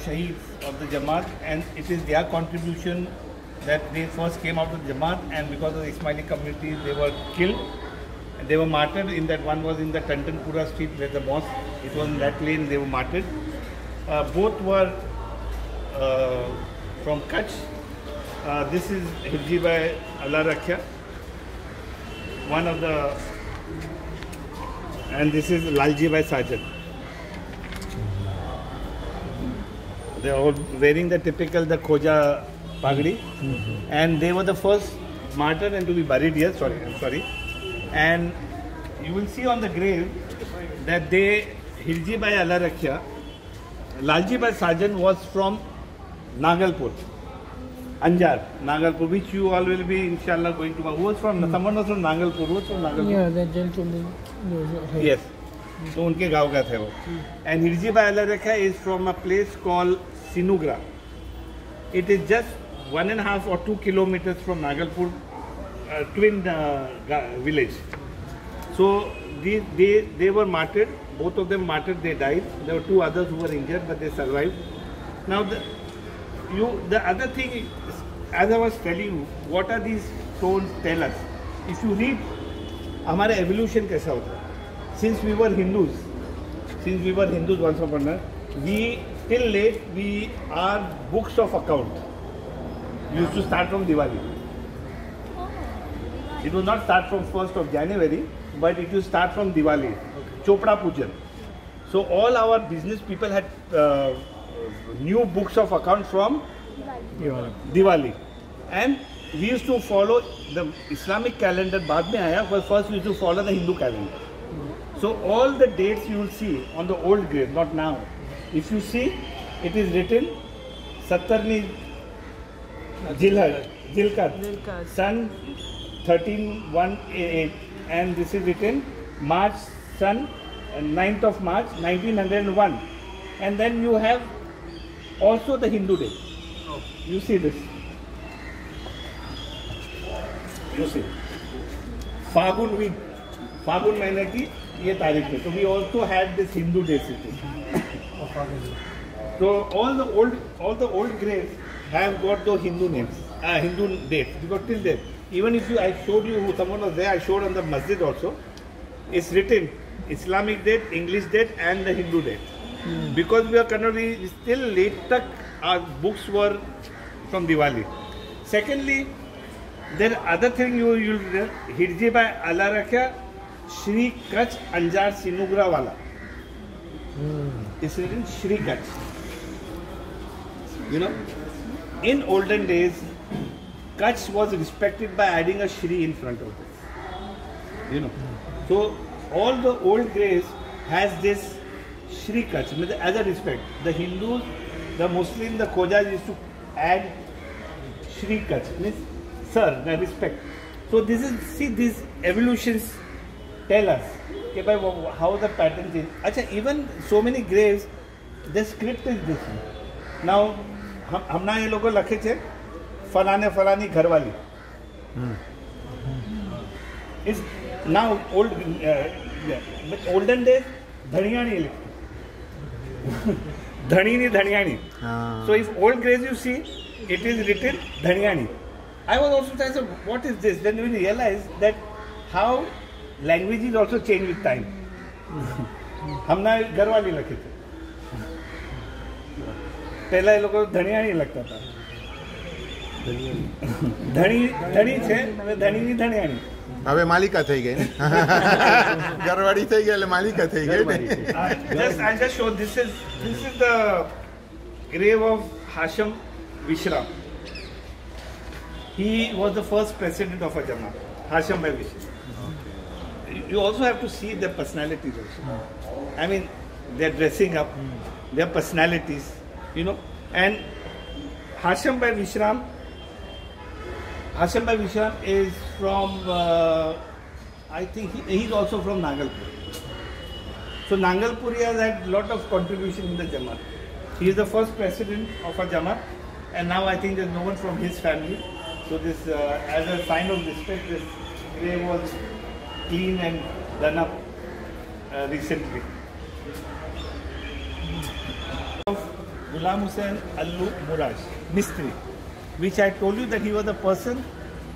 Shaheeds of the Jamaat, and it is their contribution that they first came out of the Jamaat, and because of the Ismaili community, they were killed. They were martyred. In that one was in the Tantanpura street where the mosque. It was in that lane. They were martyred. Both were from Kutch. This is Hirji Bhai Allah Rakhya, one of the, and this is Lalji Bhai Sajan. They are all wearing the typical Khoja Pagdi, and they were the first martyr and to be buried here. Sorry. And you will see on the grave that Hirji Bhai Allah Rakhya, Lalji Bhai Sajan was from Nagalpur, Anjar, Nagalpur, which you all will be inshallah going to. Who was from? Someone was from Nagalpur. Who was from Nagalpur? Yeah, that gentleman. Yes. So उनके गाँव का थे वो. And Hirji Bhai Allah Rakhya is from a place called Sinugra. It is just 1.5 or 2 kilometers from Nagalpur, twin village. So they were martyred. Both of them martyred. They died. There were 2 others who were injured, but they survived. Now the other thing is, as I was telling you, what are these stones tell us? If you read, हमारा evolution कैसा होता है? Since we were Hindus once upon a time, we till late we are books of account. We used to start from Diwali. It will not start from 1st of January, but it will start from Diwali. Chopra Pujan. So all our business people had new books of account from Diwali. And we used to follow the Islamic calendar, बाद में आया, but first we used to follow the Hindu calendar. So all the dates you will see on the old grave, not now. If you see, it is written Sattarni Jilkad, Sun 1318, and this is written March, Sun 9th of March 1901. And then you have also the Hindu day. You see this. You see. Fagun महीने की ये तारीख है. So we also had this Hindu day sitting. So all the old graves have got those Hindu names, Hindu dates. Because till then, even if I showed you, someone was there, I showed on the masjid also. It's written Islamic date, English date, and the Hindu date. Because we are currently still late tak our books were from Diwali. Secondly, there other thing you Hirji Bhai Allah Rakhya Shri Kutch Anjar Sinugra Wala. It's written Shri Kutch. You know, in olden days, Kutch was respected by adding a Shri in front of it. You know, so all the old graves has this Shri Kutch as a respect. The Hindus, the Muslims, the Khojas used to add Shri Kutch, means sir, the respect. So this is, see, these evolutions tell us okay, how the pattern is. Achha, even so many graves, the script is this. Now, हमना ये लोगों लखे थे फलाने फलानी घरवाली. Is now old, but olden days धनियानी लिखते. धनी धनियानी. So if old graves you see, it is written धनियानी. I was also saying, so what is this? Then we realized that how languages also change with time. हमना घरवाली लखे थे. पहला ये लोगों को धनिया नहीं लगता था. धनी છે ધની ની ધનિયાણી. હવે માલિકા થઈ ગઈ ને. ઘરવાળી થઈ ગઈ એટલે માલિકા થઈ ગઈ. I just show this is the grave of Hashim Vishram. He was the first president of a Jamaat, Hashim Bhai Vishram. You also have to see their personalities also. I mean, their dressing up, their personalities, you know. And Hashim Bhai Vishram is from, I think he's also from Nagalpur. So Nagalpuri has had a lot of contribution in the Jamaat. He is the first president of a Jamaat, and now I think there's no one from his family. So this, as a sign of respect, this grave was cleaned and done up recently. Ghulam Hussain Allu Murad, Mistri, which I told you that he was the person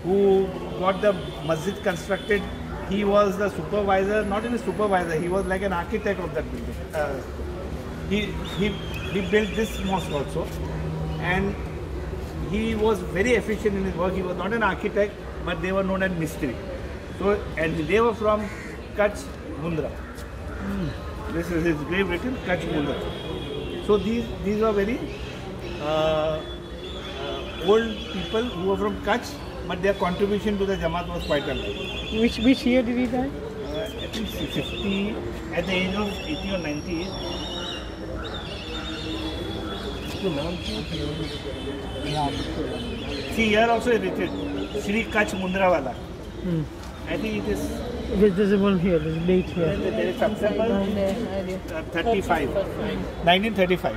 who got the masjid constructed. He was the supervisor, not even a supervisor, he was like an architect of that building. He built this mosque also, and he was very efficient in his work. He was not an architect, but they were known as Mistri. So, and they were from Kutch, Mundra. This is his grave written, Kutch, Mundra. So these were very old people who were from Kutch, but their contribution to the Jamaat was quite a lot. Which year did he die? I think 50, at the age of 80 or 90. See, here also is written Shri Kutch Mundra Wala. I think it is. There's one here, there's a date here. There is September 35, 1935.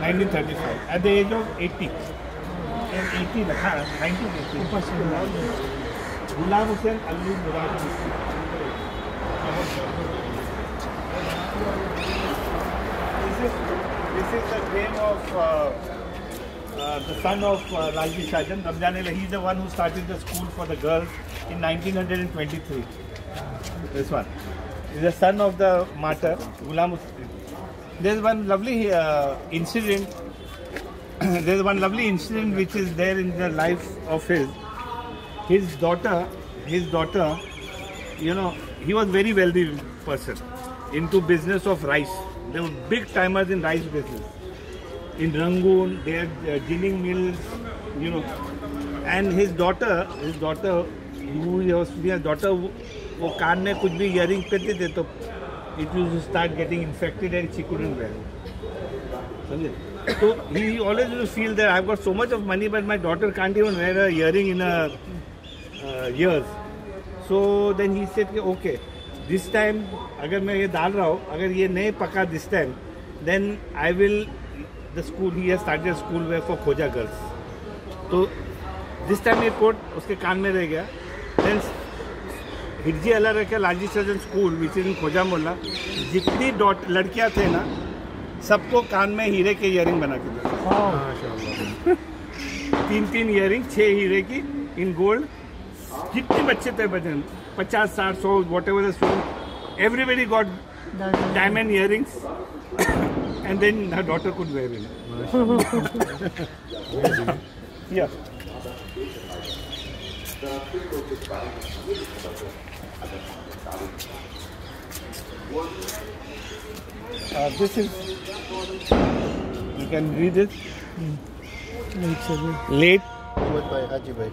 1935, at the age of 80. And 80, 1980. Ghulam Hussain Allu Murad. This is the name of the son of Lalji Shajan, Ramjan. He is the one who started the school for the girls in 1923. This one. He is the son of the martyr, Ghulam Hussain. There is one lovely incident. There is one lovely incident which is there in the life of his daughter, you know, he was very wealthy person, into business of rice. They were big timers in rice business. In Rangoon, they had ginning mills, you know. And his daughter, वो कान में कुछ भी earring पहनते थे तो it used to start getting infected and she couldn't wear it. So he always used to feel that I've got so much of money, but my daughter can't even wear a earring in a years. So then he said, okay, this time, अगर मैं ये डाल रहा हूँ, अगर ये नहीं पका this time, then I will. The school, he has started a school where for Khoja girls. So this time ये कोट उसके कान में रह गया. Then हिरजी अल्लाह रखे Lalji surgeon school which is in खोजा मोहल्ला, जितनी लड़कियाँ थे ना, सबको कान में हीरे के इयरिंग बना के दिया. 3 इयरिंग, 6 हीरे की in gold. जितने बच्चे थे बचन 50, 60, 100, whatever the student, everybody got diamond earrings. And then her daughter could wear it. Yeah. This is, you can read it. Late. by Haji Bhai.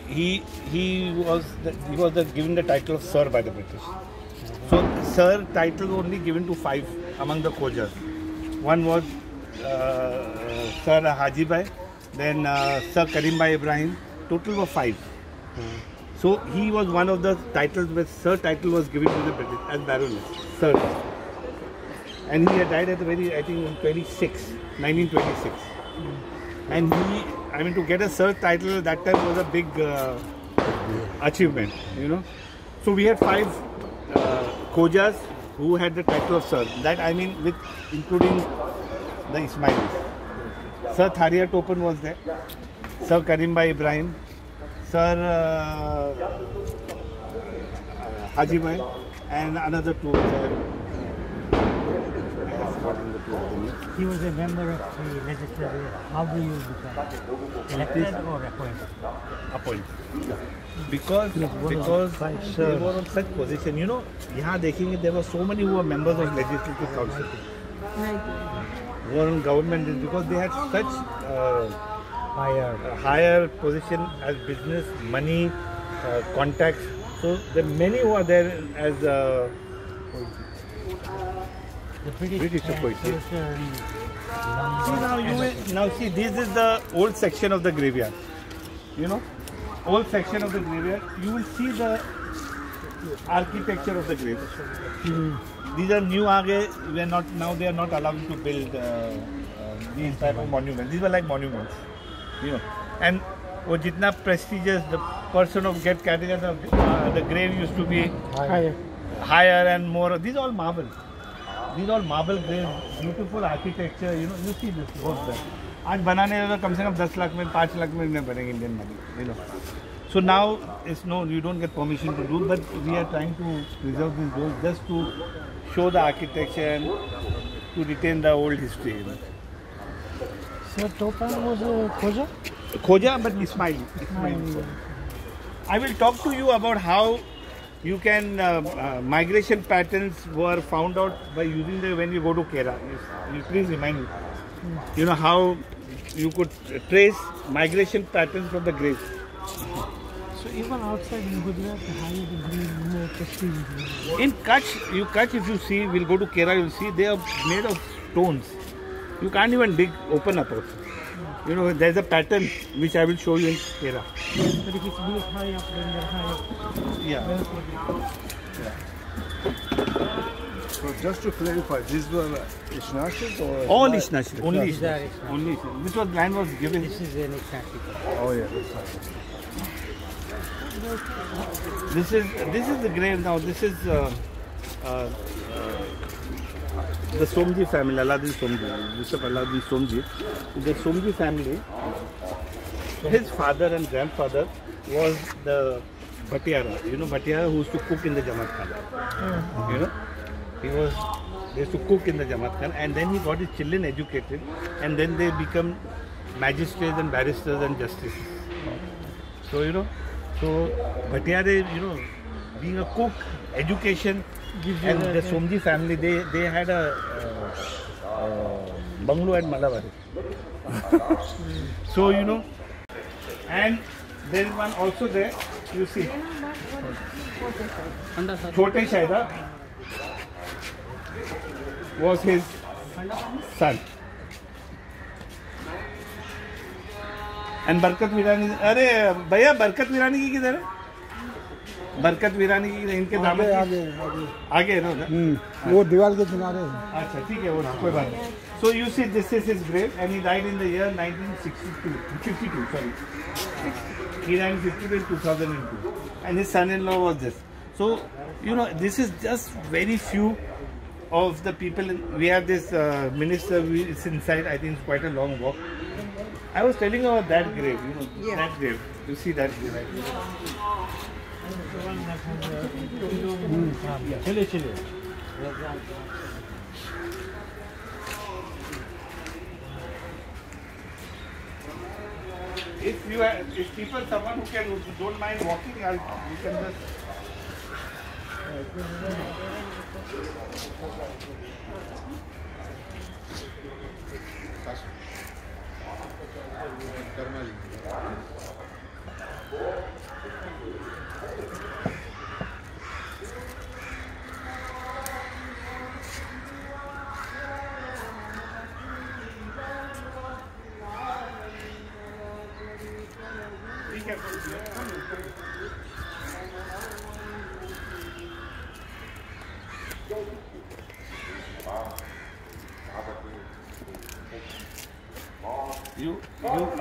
He was given the title of Sir by the British. So Sir title only given to 5 among the Khojas. One was Sir Haji Bhai, then Sir Karim Bhai Ibrahim. Total were 5. So he was one of the titles where Sir title was given to the British as Baronet, Sir. And he had died at the very, I think, in 1926. And he, I mean, to get a Sir title at that time was a big achievement, you know. So we had 5 Khojas who had the title of Sir. That I mean, with including the Ismailis. Sir Tharia Topan was there. Sir Karim Bhai Ibrahim. Sir Haji Bhai, and another 2 there. He was a member of the legislature. How do you become? Elected or appointed? Appointed. Because they were on such position. You know, यहाँ देखेंगे there were so many who were members of legislative council. Who were in government because they had such higher position as business, money, contacts. So there are many who are there as the British appointed. Now see, this is the old section of the graveyard. You know, old section of the graveyard. You will see the architecture of the grave. These are new. We are not now. They are not allowed to build these type of monuments. These were like monuments. You know, and वो जितना prestigious the person of get category, the grave used to be higher and more. These are all marble. these are all marble graves, beautiful architecture. You know, you see this work there. आज बनाने में कम से कम 10 लाख में 5 लाख में बनेंगे Indian money. You know. So now it's no, you don't get permission to do, but we are trying to preserve these doors just to show the architecture and to retain the old history. You know. So Topan was a Khoja? Khoja, but Ismaili. I will talk to you about how you can migration patterns were found out by using the when you go to Kera. You please remind me. You know how you could trace migration patterns from the graves. So even outside in Gujarat, how you bring more prestige? In Kutch, if you see, we'll go to Kera, you'll see they are made of stones. You can't even dig open up also. You know, there's a pattern which I will show you in Kera. But if it's built high up, then they're high. Yeah. So just to clarify, these were Ishnashis or? All Ishnashis. Only These are Ishnashis. Ishnashis. Only Ishnashis. This was land was given. This is an Ishnashika. Oh yeah, that's right. This is the grave now. This is the Somji family, Aladdin Somji, Yusuf Aladdin Somji. The Somji family, his father and grandfather was the Bhatiyara. You know Bhatiyara who used to cook in the Jamaat Khan. You know, they used to cook in the Jamaat Khan, and then he got his children educated, and then they become magistrates and barristers and justices. So you know, Bhatiyara, you know, being a cook, education. And the Somji family, they had a bungalow at Malawari. So you know, and there is one also there. You see, Chote Shaida was his son, and Barkat Virani. अरे भैया बरकत वीरानी की किधर है? बरकत वीरानी की इनके दामाद आगे है ना उधर वो दीवार के किनारे है. अच्छा ठीक है वो कोई बात नहीं. So you see this is his grave and he died in the year 52 sorry. He died in 52 in 2002 and his son-in-law was this. So you know this is just very few of the people. We have this minister, it's inside. I think it's quite a long walk. I was telling about that grave, you know, that grave. You see that grave right here. चलिए if people someone who don't mind walking, you can just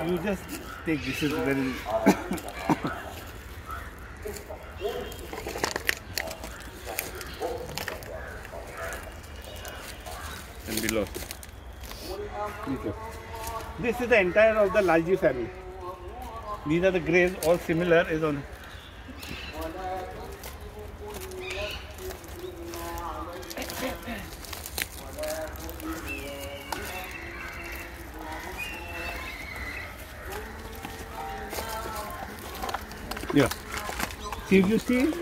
You just take this is very and below. This is the entire of the Lalji family. These are the graves, all similar. Is on. Yeah. See, if you see,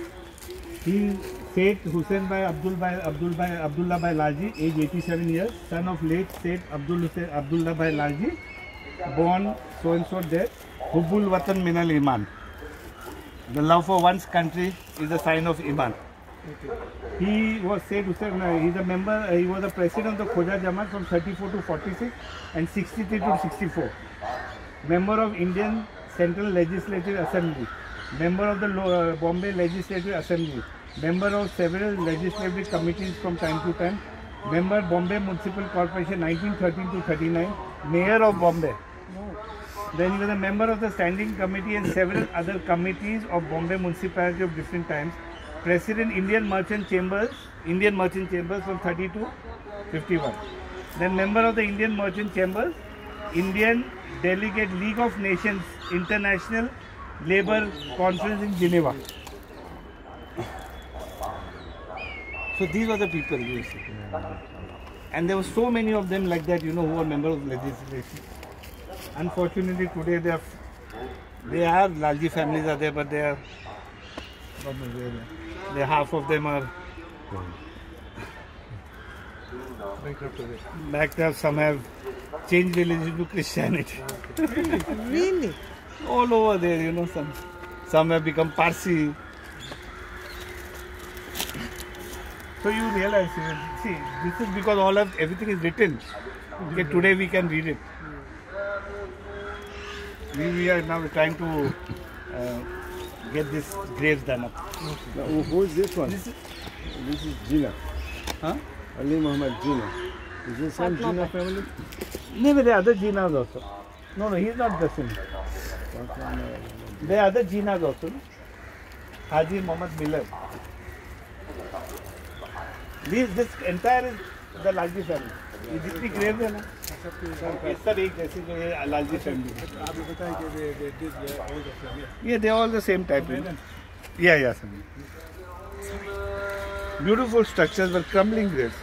he Seth Hussain Bhai Abdullah Bhai Lalji, age 87 years, son of late Seth Abdullah Bhai Lalji, born so and so death, Hubbul Watan Minal Iman. The love for one's country is a sign of Iman. He was Seth Hussain, he's a member, he was the president of the Khoja Jamaat from 34 to 46 and 63 to 64. Member of Indian Central Legislative Assembly. Member of the Bombay Legislative Assembly, member of several legislative committees from time to time, member Bombay Municipal Corporation 1913 to 39, mayor of Bombay. Then he was a member of the standing committee and several other committees of Bombay Municipality of different times, president Indian Merchant Chambers from 32 51. Then member of the Indian Merchant Chambers, Indian Delegate League of Nations International Labour Conference in Geneva. So these were the people you see. And there were so many of them like that, you know, who were members of legislation. Unfortunately today they are Lalji families are there, but they are half of them are bankrupt. Some have changed religion to Christianity. Really? All over there, you know, some have become Parsi. So you realize, see, this is because everything is written. Okay, today we can read it. We are now trying to get this graves done up. Now, who is this one? This This is Jinnah. Huh? Ali Muhammad Jinnah. Is this some Jinnah family? No, there are other Jinnahs also. No, he's not the same. There are other Jinnahs also. No? Haji Muhammad Miller. This entire is the Lalji family. ये जितनी grave है ना, ये सब एक जैसे जो ये लालजी फैमिली है. Yeah, they are all the same type. You know? Yeah, sir. Beautiful structures but crumbling graves.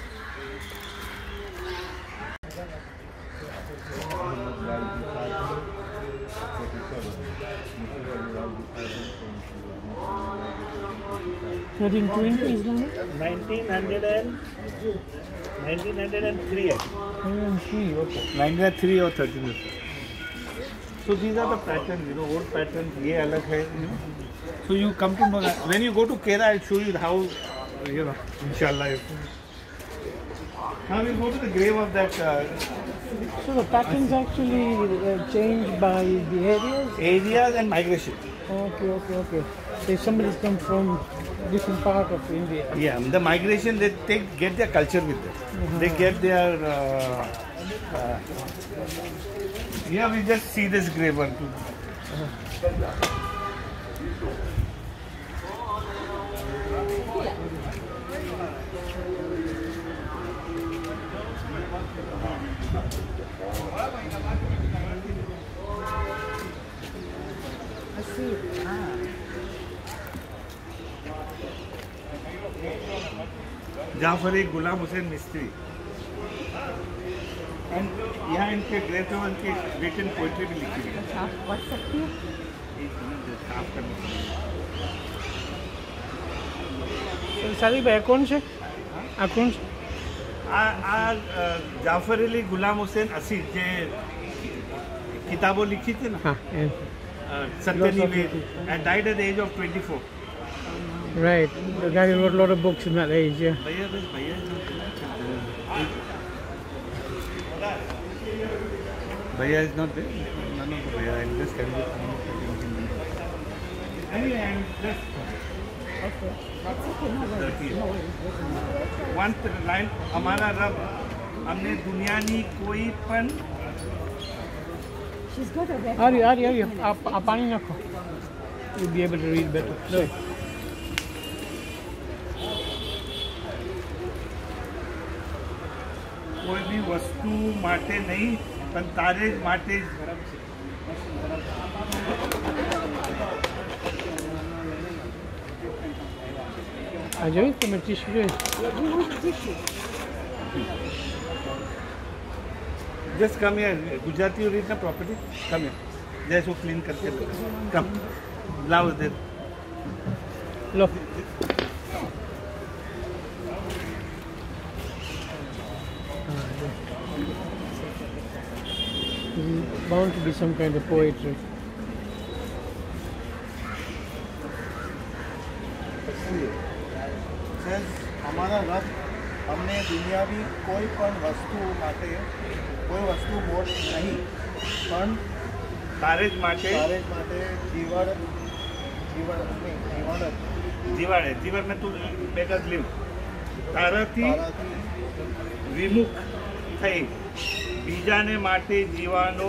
Thirteen 20 is now? 1903. 103, okay. 1903 or 13. So these are the patterns, you know, old patterns. ये अलग है, you know. So you come to know that when you go to Kera, I'll show you how, you know, inshallah. Now we go to the grave of that. So the patterns actually changed by the areas? Areas and migration. Okay. So somebody's come from different part of India. Yeah, the migration, they get their culture with them. They get their. Yeah, we just see this grave one too. I see it. Jafar एक गुलाम हुसैन मिस्त्री and यहाँ इनके grave पे उनकी written poetry भी लिखी है. आप पढ़ सकती हैं? सारी भाई कौन से? जाफर अली गुलाम हुसैन असीर जे किताबों लिखी थी ना, सत्यनिवेद, and died at the age of 24. Right, the guy who wrote a lot of books in that age, yeah. Bhaiya is not there. None of the Bhaiya. I'll just tell you. Anyway, I'm just. Okay. One line, हमारा रब हमने दुनिया नी कोई पन. Ari, आप पानी रखो. You'll be able to read better. No. कोई भी वस्तु माटे नहीं पण तारे माटे. आ जाओ तो मैं tissue. Just come here. Gujarati you read the property? Come here. जैसे वो clean करके लो. Come. Blouse there. Low. Bound to be some kind of poetry. Says, हमारा रब हमने दुनियावी कोई पण वस्तु माटे कोई वस्तु मोट नहीं पण तारे माटे जीवड़ में तू बेकस लिव ताराथी विमुख થઈ બીજાને માટે જીવાનો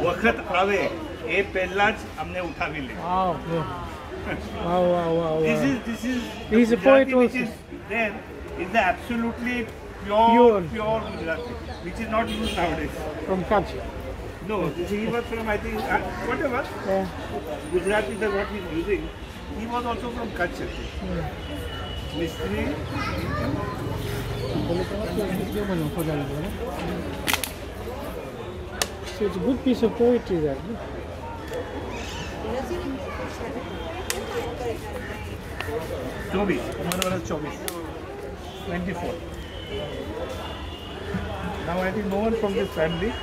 વખત આવે એ પહેલા જ અમને ઉઠાવી લે. Wow. This is He's a poet which also. is there is the absolutely pure Gujarati, which is not used nowadays. From Kutch. No, he was from, I think, whatever. Gujarati is what he's using. He was also from Kutch. Mystery. So it's a good piece of poetry there. No? 24. Now I think no one from this family